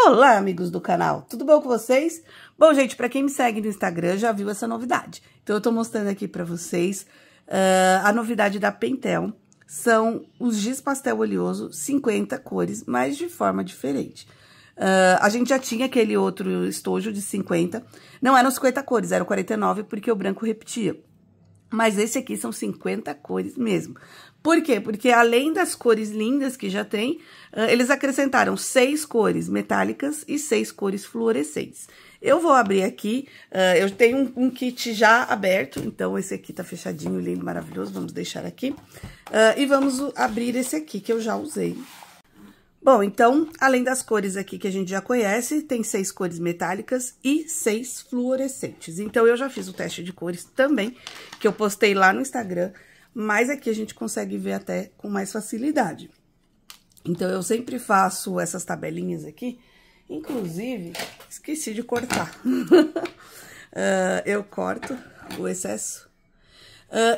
Olá, amigos do canal, tudo bom com vocês? Bom, gente, para quem me segue no Instagram já viu essa novidade. Então, eu tô mostrando aqui para vocês a novidade da Pentel. São os giz pastel oleoso, 50 cores, mas de forma diferente. A gente já tinha aquele outro estojo de 50, não eram 50 cores, eram 49, porque o branco repetia. Mas esse aqui são 50 cores mesmo. Por quê? Porque além das cores lindas que já tem, eles acrescentaram 6 cores metálicas e 6 cores fluorescentes. Eu vou abrir aqui, eu tenho um kit já aberto, então esse aqui tá fechadinho, lindo, maravilhoso, vamos deixar aqui. E vamos abrir esse aqui que eu já usei. Bom, então, além das cores aqui que a gente já conhece, tem 6 cores metálicas e 6 fluorescentes. Então, eu já fiz o teste de cores também, que eu postei lá no Instagram, mas aqui a gente consegue ver até com mais facilidade. Então, eu sempre faço essas tabelinhas aqui, inclusive, esqueci de cortar. Eu corto o excesso.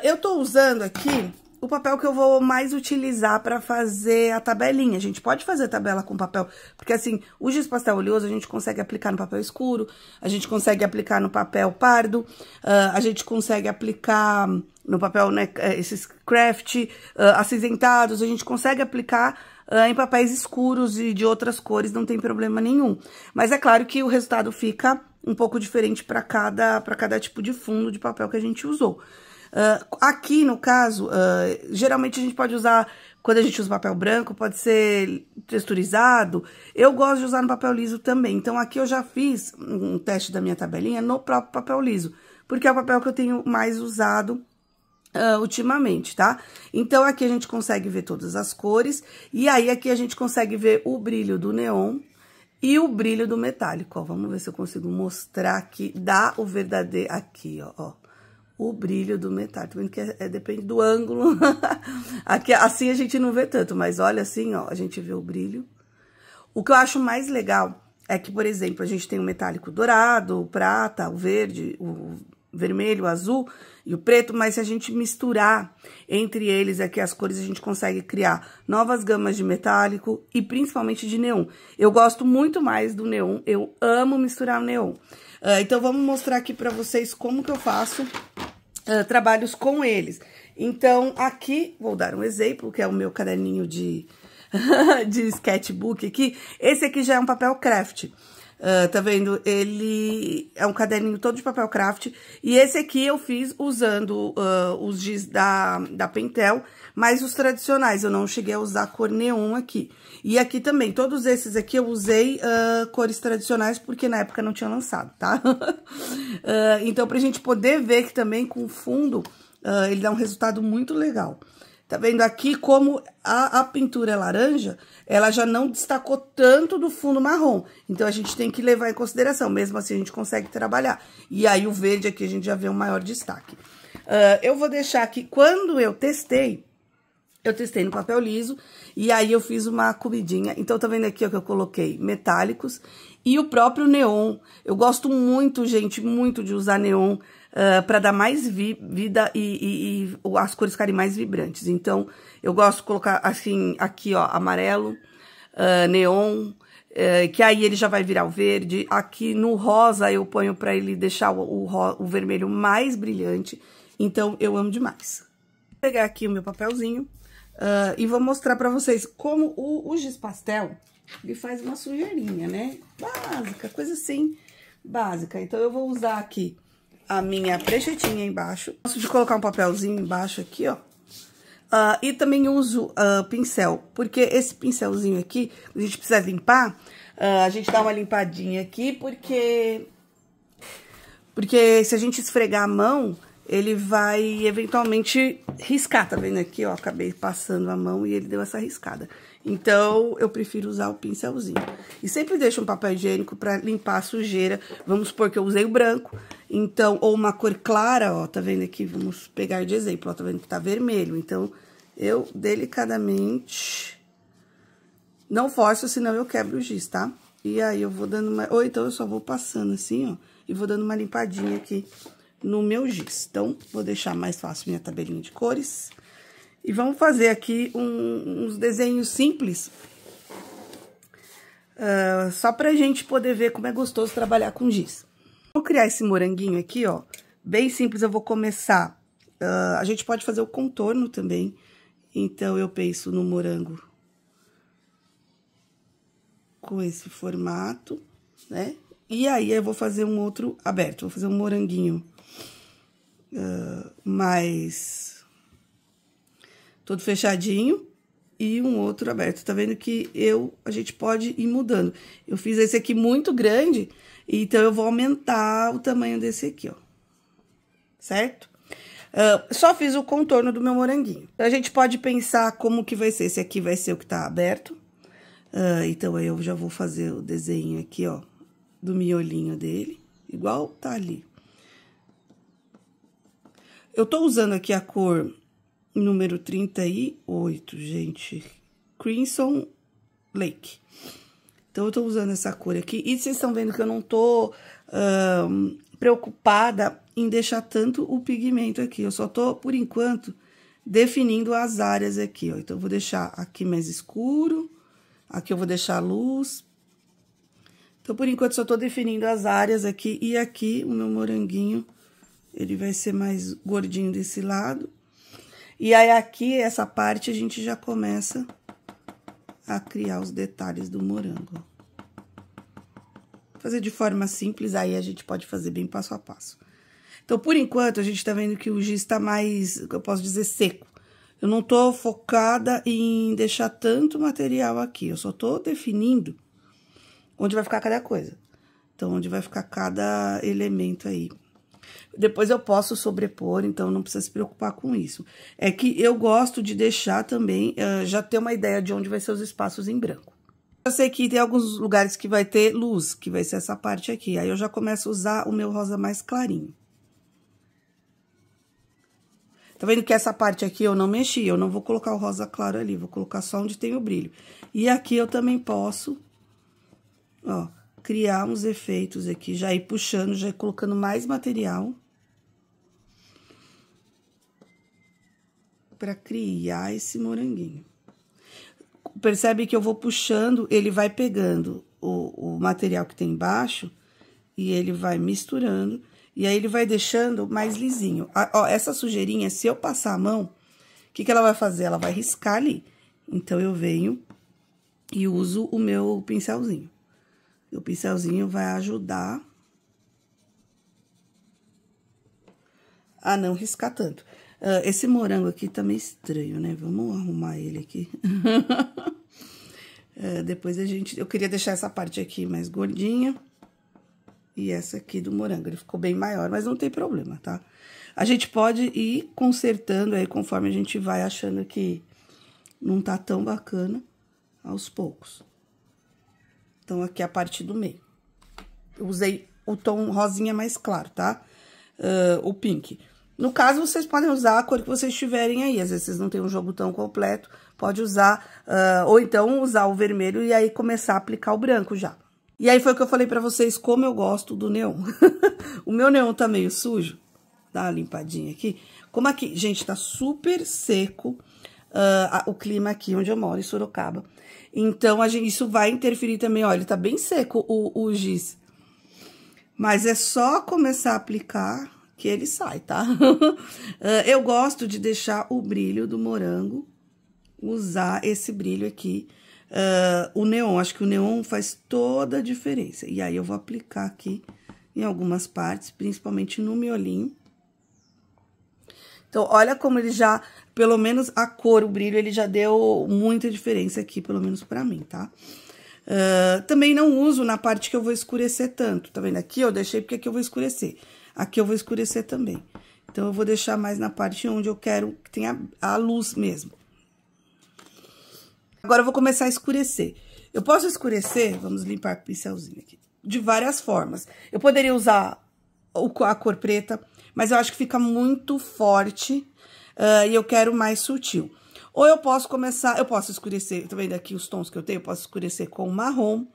Eu tô usando aqui o papel que eu vou mais utilizar para fazer a tabelinha. A gente pode fazer tabela com papel, porque assim, o giz pastel oleoso a gente consegue aplicar no papel escuro, a gente consegue aplicar no papel pardo, a gente consegue aplicar no papel, né, esses craft, acinzentados, a gente consegue aplicar em papéis escuros e de outras cores, não tem problema nenhum. Mas é claro que o resultado fica um pouco diferente para cada tipo de fundo de papel que a gente usou. Aqui, no caso, geralmente a gente pode usar, quando a gente usa papel branco, pode ser texturizado. Eu gosto de usar no papel liso também. Então, aqui eu já fiz um teste da minha tabelinha no próprio papel liso, porque é o papel que eu tenho mais usado ultimamente, tá? Então, aqui a gente consegue ver todas as cores, e aí aqui a gente consegue ver o brilho do neon e o brilho do metálico, ó. Vamos ver se eu consigo mostrar aqui, dá o verdadeiro, aqui, ó. O brilho do metálico, vendo que depende do ângulo. Aqui, assim a gente não vê tanto, mas olha assim, ó, a gente vê o brilho. O que eu acho mais legal é que, por exemplo, a gente tem o metálico dourado, o prata, o verde, o vermelho, o azul e o preto, mas se a gente misturar entre eles aqui as cores, a gente consegue criar novas gamas de metálico e principalmente de neon. Eu gosto muito mais do neon, eu amo misturar o neon. Então, vamos mostrar aqui pra vocês como que eu faço trabalhos com eles. Então, aqui, vou dar um exemplo, que é o meu caderninho de sketchbook aqui. Esse aqui já é um papel craft. Tá vendo? Ele é um caderninho todo de papel craft. E esse aqui eu fiz usando os giz da Pentel, mas os tradicionais. Eu não cheguei a usar cor neon aqui. E aqui também, todos esses aqui eu usei cores tradicionais, porque na época não tinha lançado, tá? Então, pra gente poder ver que também com o fundo, ele dá um resultado muito legal. Tá vendo aqui como a pintura é laranja, ela já não destacou tanto do fundo marrom. Então, a gente tem que levar em consideração, mesmo assim a gente consegue trabalhar. E aí, o verde aqui a gente já vê um maior destaque. Eu vou deixar aqui, quando eu testei no papel liso, e aí eu fiz uma comidinha. Então, tá vendo aqui ó, que eu coloquei metálicos e o próprio neon. Eu gosto muito, gente, muito de usar neon para dar mais vida e as cores ficarem mais vibrantes. Então, eu gosto de colocar assim, aqui ó, amarelo, neon, que aí ele já vai virar o verde. Aqui no rosa eu ponho para ele deixar o vermelho mais brilhante. Então, eu amo demais. Vou pegar aqui o meu papelzinho. E vou mostrar pra vocês como o giz pastel, ele faz uma sujeirinha, né? Básica, coisa assim, básica. Então, eu vou usar aqui a minha pranchetinha embaixo. Gosto de colocar um papelzinho embaixo aqui, ó. E também uso pincel, porque esse pincelzinho aqui, a gente precisa limpar, a gente dá uma limpadinha aqui, porque se a gente esfregar a mão, ele vai eventualmente riscar, tá vendo aqui, ó? Acabei passando a mão e ele deu essa riscada. Então, eu prefiro usar o pincelzinho. E sempre deixo um papel higiênico pra limpar a sujeira. Vamos supor que eu usei o branco, então, ou uma cor clara, ó, tá vendo aqui? Vamos pegar de exemplo, ó, tá vendo que tá vermelho. Então, eu delicadamente não forço, senão eu quebro o giz, tá? E aí, eu vou dando uma... Ou então, eu só vou passando assim, ó, e vou dando uma limpadinha aqui no meu giz. Então, vou deixar mais fácil minha tabelinha de cores. E vamos fazer aqui uns desenhos simples Só pra gente poder ver como é gostoso trabalhar com giz. Vou criar esse moranguinho aqui, ó, bem simples. Eu vou começar, a gente pode fazer o contorno também, então eu penso no morango com esse formato, né? E aí eu vou fazer um outro aberto, vou fazer um moranguinho mais todo fechadinho e um outro aberto. Tá vendo que a gente pode ir mudando. Eu fiz esse aqui muito grande, então eu vou aumentar o tamanho desse aqui, ó. Certo? Só fiz o contorno do meu moranguinho. A gente pode pensar como que vai ser. Esse aqui vai ser o que tá aberto. Então, aí eu já vou fazer o desenho aqui, ó, do miolinho dele, igual tá ali. Eu tô usando aqui a cor número 38, gente, Crimson Lake. Então, eu tô usando essa cor aqui, e vocês estão vendo que eu não tô preocupada em deixar tanto o pigmento aqui. Eu só tô, por enquanto, definindo as áreas aqui, ó. Então, eu vou deixar aqui mais escuro, aqui eu vou deixar a luz. Então, por enquanto, só tô definindo as áreas aqui. E aqui, o meu moranguinho, ele vai ser mais gordinho desse lado. E aí, aqui, essa parte, a gente já começa a criar os detalhes do morango. Fazer de forma simples, aí a gente pode fazer bem passo a passo. Então, por enquanto, a gente tá vendo que o giz tá mais, eu posso dizer, seco. Eu não tô focada em deixar tanto material aqui, eu só tô definindo onde vai ficar cada coisa. Então, onde vai ficar cada elemento aí. Depois eu posso sobrepor, então não precisa se preocupar com isso. É que eu gosto de deixar também, já ter uma ideia de onde vai ser os espaços em branco. Eu sei que tem alguns lugares que vai ter luz, que vai ser essa parte aqui. Aí eu já começo a usar o meu rosa mais clarinho. Tá vendo que essa parte aqui eu não mexi, eu não vou colocar o rosa claro ali, vou colocar só onde tem o brilho. E aqui eu também posso, ó, criar uns efeitos aqui, já ir puxando, já ir colocando mais material. Pra criar esse moranguinho. Percebe que eu vou puxando, ele vai pegando o material que tem embaixo e ele vai misturando. E aí, ele vai deixando mais lisinho. Ó, essa sujeirinha, se eu passar a mão, o que ela vai fazer? Ela vai riscar ali. Então, eu venho e uso o meu pincelzinho. O pincelzinho vai ajudar a não riscar tanto. Esse morango aqui tá meio estranho, né? Vamos arrumar ele aqui. Depois eu queria deixar essa parte aqui mais gordinha. E essa aqui do morango, ele ficou bem maior, mas não tem problema, tá? A gente pode ir consertando aí conforme a gente vai achando que não tá tão bacana aos poucos. Então, aqui é a parte do meio. Eu usei o tom rosinha mais claro, tá? O pink. No caso, vocês podem usar a cor que vocês tiverem aí. Às vezes, vocês não tem um jogo tão completo, pode usar, ou então usar o vermelho e aí começar a aplicar o branco já. E aí, foi o que eu falei pra vocês, como eu gosto do neon. O meu neon tá meio sujo. Dá uma limpadinha aqui. Como aqui, gente, tá super seco o clima aqui onde eu moro, em Sorocaba. Então, isso vai interferir também, ó, ele tá bem seco o giz. Mas é só começar a aplicar que ele sai, tá? Eu gosto de deixar o brilho do morango, usar esse brilho aqui. O neon, acho que o neon faz toda a diferença. E aí, eu vou aplicar aqui em algumas partes, principalmente no miolinho. Então, olha como ele já, pelo menos a cor, o brilho, ele já deu muita diferença aqui, pelo menos pra mim, tá? Também não uso na parte que eu vou escurecer tanto, tá vendo? Aqui eu deixei porque aqui eu vou escurecer. Aqui eu vou escurecer também. Então, eu vou deixar mais na parte onde eu quero que tenha a luz mesmo. Agora, eu vou começar a escurecer. Eu posso escurecer, vamos limpar com o pincelzinho aqui, de várias formas. Eu poderia usar a cor preta, mas eu acho que fica muito forte e eu quero mais sutil. Ou eu posso escurecer, tá vendo aqui os tons que eu tenho? Eu posso escurecer com marrom.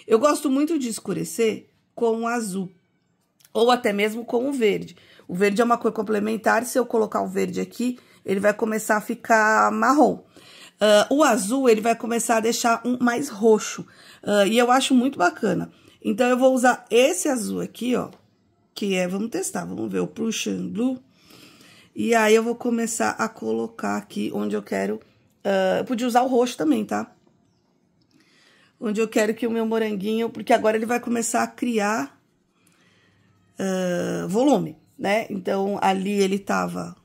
Eu gosto muito de escurecer com azul, ou até mesmo com o verde. O verde é uma cor complementar, se eu colocar o verde aqui, ele vai começar a ficar marrom. O azul, ele vai começar a deixar um mais roxo. E eu acho muito bacana. Então, eu vou usar esse azul aqui, ó. Que é, vamos testar, vamos ver, o Prussian Blue. E aí, eu vou começar a colocar aqui onde eu quero... eu podia usar o roxo também, tá? Onde eu quero que o meu moranguinho... Porque agora ele vai começar a criar volume, né? Então, ali ele tava...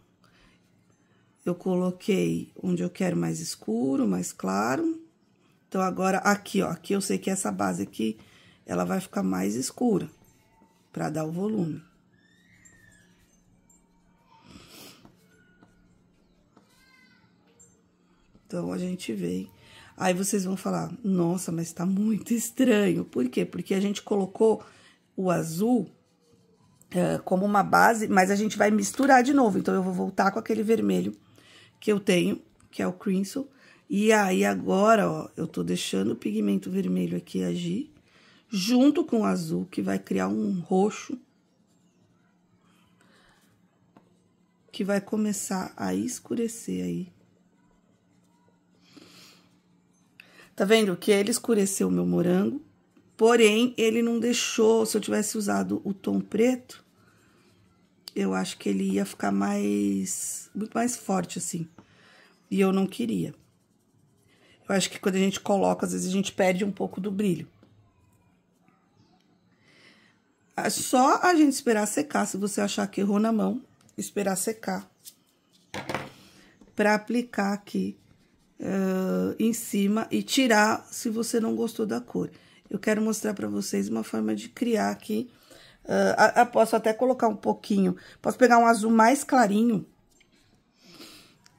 Eu coloquei onde eu quero mais escuro, mais claro. Então, agora, aqui, ó. Aqui eu sei que essa base aqui, ela vai ficar mais escura. Pra dar o volume. Então, a gente vem. Aí, vocês vão falar, nossa, mas tá muito estranho. Por quê? Porque a gente colocou o azul como uma base, mas a gente vai misturar de novo. Então, eu vou voltar com aquele vermelho que eu tenho, que é o Crimson. E aí, agora, ó, eu tô deixando o pigmento vermelho aqui agir, junto com o azul, que vai criar um roxo, que vai começar a escurecer aí. Tá vendo que ele escureceu o meu morango, porém, ele não deixou, se eu tivesse usado o tom preto, eu acho que ele ia ficar muito mais forte, assim. E eu não queria. Eu acho que quando a gente coloca, às vezes a gente perde um pouco do brilho. É só a gente esperar secar, se você achar que errou na mão, esperar secar. Pra aplicar aqui em cima e tirar se você não gostou da cor. Eu quero mostrar pra vocês uma forma de criar aqui. Posso até colocar um pouquinho, posso pegar um azul mais clarinho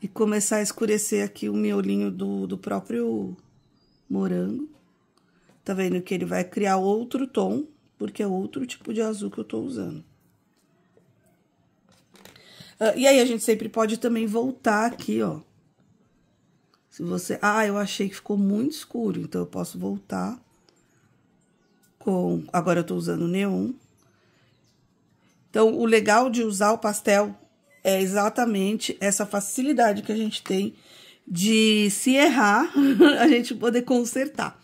e começar a escurecer aqui o miolinho do próprio morango. Tá vendo que ele vai criar outro tom, porque é outro tipo de azul que eu tô usando. E aí, a gente sempre pode também voltar aqui, ó. Se você... eu achei que ficou muito escuro, então eu posso voltar com... Agora eu tô usando neon. Então, o legal de usar o pastel é exatamente essa facilidade que a gente tem de, se errar, a gente poder consertar.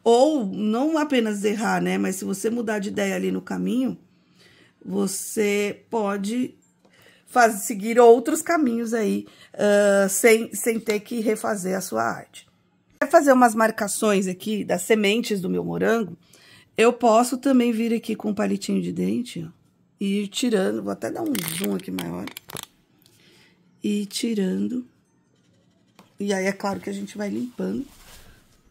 Ou não apenas errar, né? Mas se você mudar de ideia ali no caminho, você pode seguir outros caminhos aí, sem ter que refazer a sua arte. Para fazer umas marcações aqui das sementes do meu morango, eu posso também vir aqui com um palitinho de dente, ó. E ir tirando, vou até dar um zoom aqui maior. E ir tirando. E aí, é claro que a gente vai limpando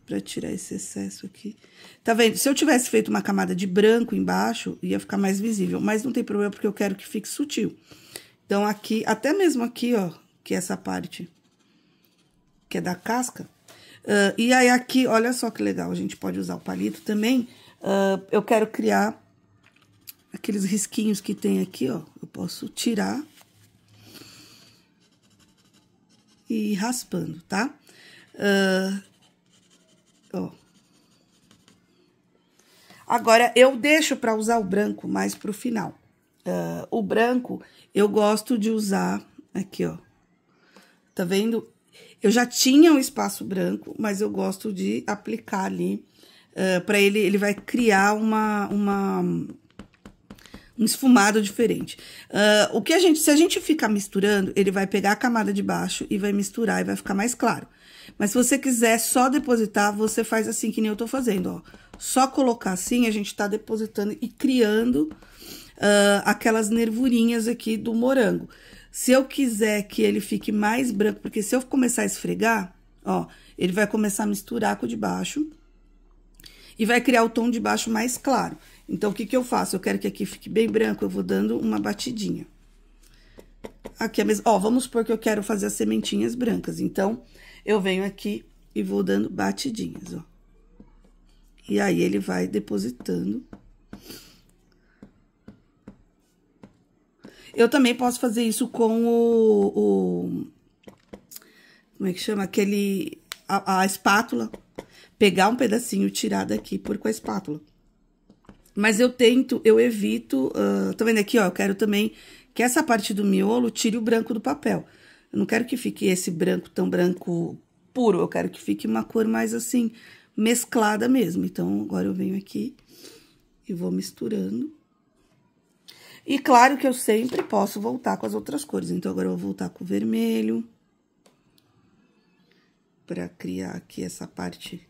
pra tirar esse excesso aqui. Tá vendo? Se eu tivesse feito uma camada de branco embaixo, ia ficar mais visível. Mas não tem problema, porque eu quero que fique sutil. Então, aqui, até mesmo aqui, ó, que é essa parte que é da casca. E aí, aqui, olha só que legal, a gente pode usar o palito também. Eu quero criar... aqueles risquinhos que tem aqui, ó, eu posso tirar e ir raspando, tá? Ó. Agora, eu deixo pra usar o branco mais pro final. O branco, eu gosto de usar aqui, ó. Tá vendo? Eu já tinha um espaço branco, mas eu gosto de aplicar ali. Pra ele vai criar um esfumado diferente. Se a gente ficar misturando, ele vai pegar a camada de baixo e vai misturar e vai ficar mais claro. Mas se você quiser só depositar, você faz assim que nem eu tô fazendo, ó. Só colocar assim, a gente tá depositando e criando aquelas nervurinhas aqui do morango. Se eu quiser que ele fique mais branco, porque se eu começar a esfregar, ó, ele vai começar a misturar com o de baixo e vai criar o tom de baixo mais claro. Então, o que que eu faço? Eu quero que aqui fique bem branco, eu vou dando uma batidinha. Aqui é mesmo, ó, vamos supor que eu quero fazer as sementinhas brancas. Então, eu venho aqui e vou dando batidinhas, ó. E aí, ele vai depositando. Eu também posso fazer isso com como é que chama? A espátula. Pegar um pedacinho, tirar daqui e pôr com a espátula. Mas eu evito, tá vendo aqui, ó, eu quero também que essa parte do miolo tire o branco do papel. Eu não quero que fique esse branco tão branco puro, eu quero que fique uma cor mais assim, mesclada mesmo. Então, agora eu venho aqui e vou misturando. E claro que eu sempre posso voltar com as outras cores. Então, agora eu vou voltar com o vermelho. Pra criar aqui essa parte.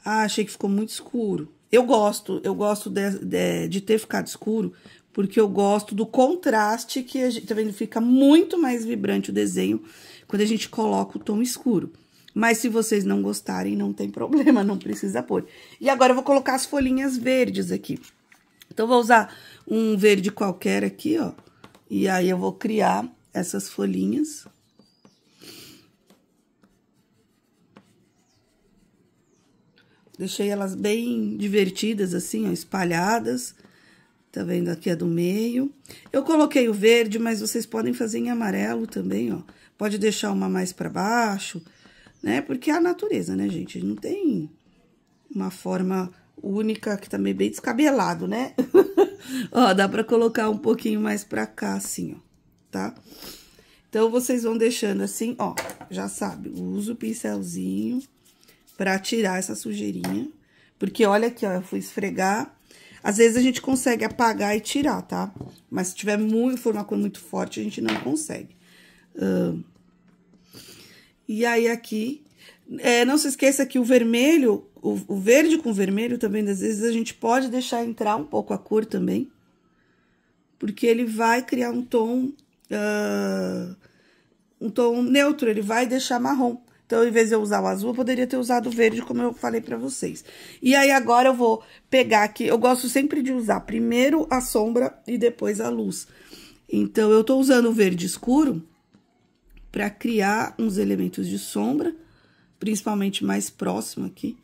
Ah, achei que ficou muito escuro. Eu gosto de ter ficado escuro, porque eu gosto do contraste que a gente, tá vendo? Fica muito mais vibrante o desenho quando a gente coloca o tom escuro. Mas se vocês não gostarem, não tem problema, não precisa pôr. E agora eu vou colocar as folhinhas verdes aqui. Então, eu vou usar um verde qualquer aqui, ó. E aí, eu vou criar essas folhinhas. Deixei elas bem divertidas, assim, ó, espalhadas. Tá vendo? Aqui é do meio. Eu coloquei o verde, mas vocês podem fazer em amarelo também, ó. Pode deixar uma mais pra baixo, né? Porque é a natureza, né, gente? Não tem uma forma única, que tá meio bem descabelado, né? Ó, dá pra colocar um pouquinho mais pra cá, assim, ó, tá? Então, vocês vão deixando assim, ó, já sabe, uso o pincelzinho pra tirar essa sujeirinha. Porque olha aqui, ó, eu fui esfregar. Às vezes a gente consegue apagar e tirar, tá? Mas se tiver for uma cor muito forte, a gente não consegue. E aí, aqui, não se esqueça que o vermelho, o verde com vermelho também, às vezes, a gente pode deixar entrar um pouco a cor também. Porque ele vai criar um tom neutro, ele vai deixar marrom. Então, em vez de eu usar o azul, eu poderia ter usado o verde, como eu falei pra vocês. E aí, agora eu vou pegar aqui, eu gosto sempre de usar primeiro a sombra e depois a luz. Então, eu tô usando o verde escuro pra criar uns elementos de sombra, principalmente mais próximo aqui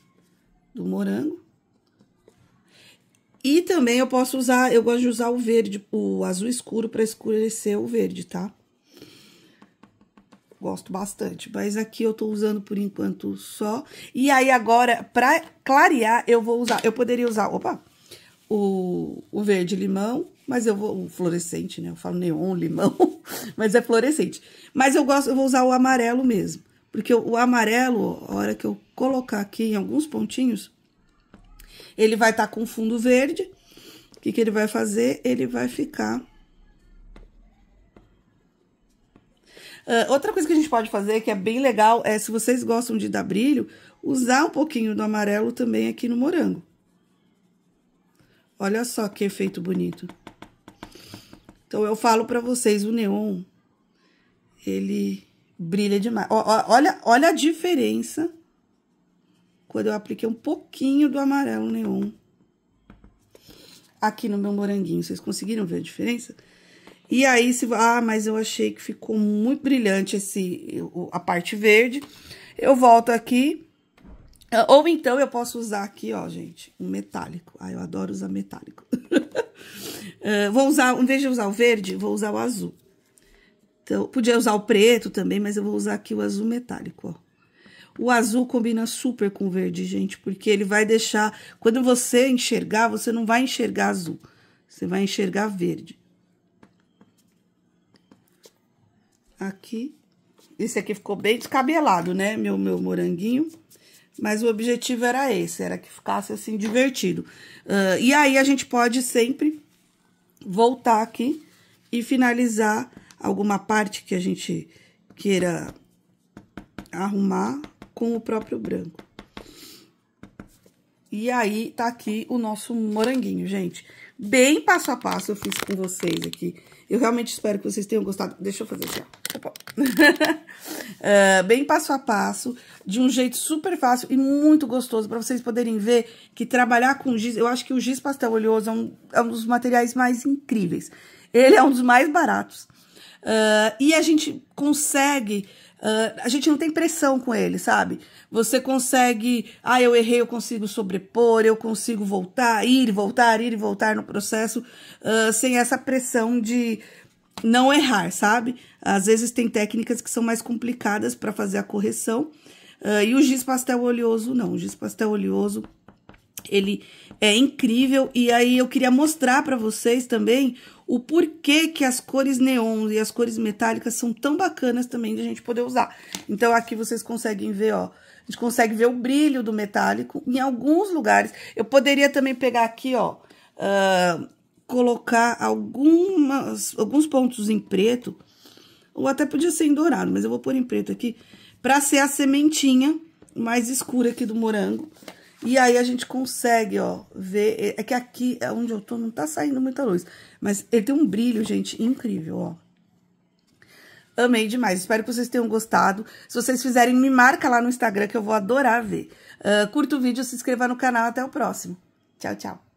do morango. E também eu posso usar, eu gosto de usar o verde, o azul escuro pra escurecer o verde, tá? Gosto bastante, mas aqui eu tô usando por enquanto só. E aí, agora, pra clarear, eu vou usar... Eu poderia usar, o verde limão, mas eu vou... O fluorescente, né? Eu falo neon, limão, mas é fluorescente. Mas eu vou usar o amarelo mesmo. Porque o amarelo, a hora que eu colocar aqui em alguns pontinhos, ele vai estar com fundo verde. O que ele vai fazer? Ele vai ficar... outra coisa que a gente pode fazer, que é bem legal, é se vocês gostam de dar brilho, usar um pouquinho do amarelo também aqui no morango. Olha só que efeito bonito. Então, eu falo pra vocês, o neon, ele brilha demais. Olha a diferença quando eu apliquei um pouquinho do amarelo neon aqui no meu moranguinho. Vocês conseguiram ver a diferença? E aí, mas eu achei que ficou muito brilhante a parte verde. Eu volto aqui. Ou então, eu posso usar aqui, ó, gente, um metálico. Ah, eu adoro usar metálico. Vou usar, em vez de usar o verde, vou usar o azul. Então, podia usar o preto também, mas eu vou usar aqui o azul metálico, ó. O azul combina super com o verde, gente, porque ele vai deixar... Quando você enxergar, você não vai enxergar azul. Você vai enxergar verde. Aqui. Esse aqui ficou bem descabelado, né? Meu moranguinho. Mas o objetivo era esse, era que ficasse assim, divertido. E aí, a gente pode sempre voltar aqui e finalizar alguma parte que a gente queira arrumar com o próprio branco. E aí, tá aqui o nosso moranguinho, gente. Bem passo a passo eu fiz com vocês aqui. Eu realmente espero que vocês tenham gostado. Deixa eu fazer assim, ó. Bem passo a passo, de um jeito super fácil e muito gostoso, pra vocês poderem ver que trabalhar com giz... Eu acho que o giz pastel oleoso é um dos materiais mais incríveis. Ele é um dos mais baratos. E a gente consegue... a gente não tem pressão com ele, sabe? Você consegue... Ah, eu errei, eu consigo sobrepor, eu consigo voltar, ir e voltar no processo, sem essa pressão de não errar, sabe? Às vezes tem técnicas que são mais complicadas para fazer a correção, e o giz pastel oleoso não. O giz pastel oleoso, Ele é incrível, e aí eu queria mostrar pra vocês também o porquê que as cores neon e as cores metálicas são tão bacanas também de a gente poder usar. Então, aqui vocês conseguem ver, ó, a gente consegue ver o brilho do metálico em alguns lugares. Eu poderia também pegar aqui, ó, colocar alguns pontos em preto, ou até podia ser em dourado, mas eu vou pôr em preto aqui, pra ser a sementinha mais escura aqui do morango. E aí, a gente consegue, ó, ver... É que aqui, onde eu tô, não tá saindo muita luz. Mas ele tem um brilho, gente, incrível, ó. Amei demais. Espero que vocês tenham gostado. Se vocês fizerem, me marca lá no Instagram, que eu vou adorar ver. Curta o vídeo, se inscreva no canal. Até o próximo. Tchau, tchau.